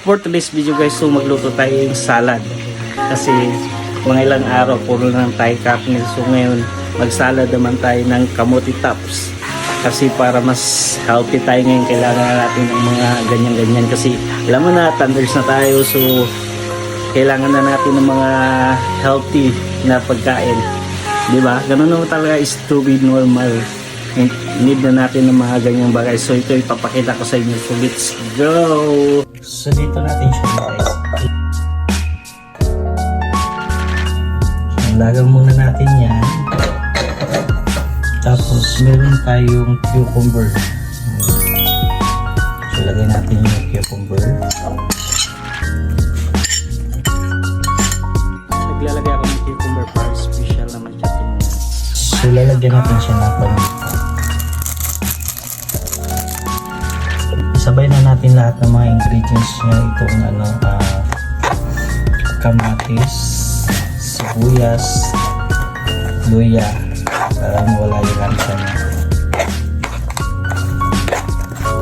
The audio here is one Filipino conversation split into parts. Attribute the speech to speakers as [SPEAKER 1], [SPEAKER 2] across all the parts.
[SPEAKER 1] for today's video guys, so magluto tayo yung salad. Kasi mga ilang araw puro lang tayo karne. So ngayon magsalad naman tayo ng kamote tops. Kasi para mas healthy tayo ngayon, kailangan natin ng mga ganyan-ganyan. Kasi alam mo na, thunders na tayo. So kailangan na natin ng mga healthy na pagkain. Diba? Ganun naman talaga is to be normal. Need na natin ng mga ganyang bagay. So ito ipapakita ko sa inyo. So let's go! So dito natin siya guys. Lagang muna natin yan. Tapos meron tayong cucumber. So lagay natin yung cucumber. Naglalagay ako ng cucumber para special naman siya tingnan. So lalagyan natin siya ng paminta. Isabay na natin lahat ng mga ingredients niya. Itong kamatis, sibuyas, luya, para mawala yung lansa niya.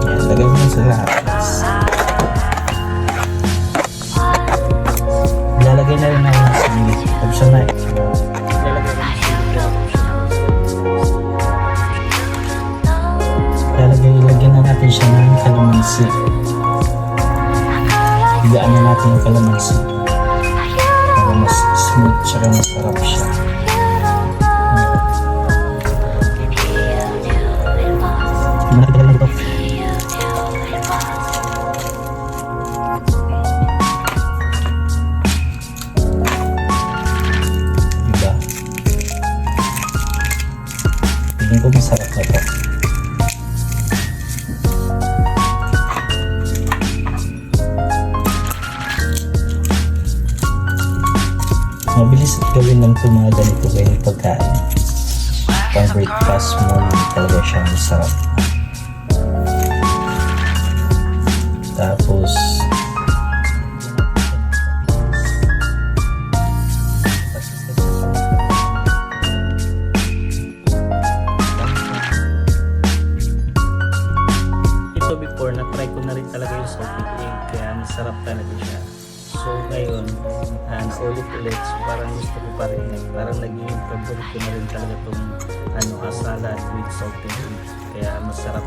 [SPEAKER 1] Yan, lagay mo sa lahat. Ilalagay na rin natin sa sili. Option na eh. Lagyan na natin siya ng kalamansi. Higaan na natin yung kalamansi para mas smooth tsaka masarap siya. Ito. Diba? Tingin ko masarap na ito. Mabilis at gawin lang ito mga ganito gayong pagkain. Pang breakfast morning talaga siya masarap. Tapos ito before na-try ko na rin talaga yung salted egg, kaya masarap talaga siya. So ngayon, ulit-ulit, so parang gusto ko pa rin, parang naging favorite ko na rin talaga itong salad with salted egg, kaya masarap.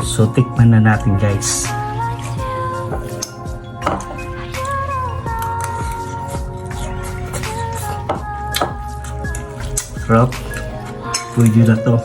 [SPEAKER 1] So tikman na natin guys. Sarap, pwede na to.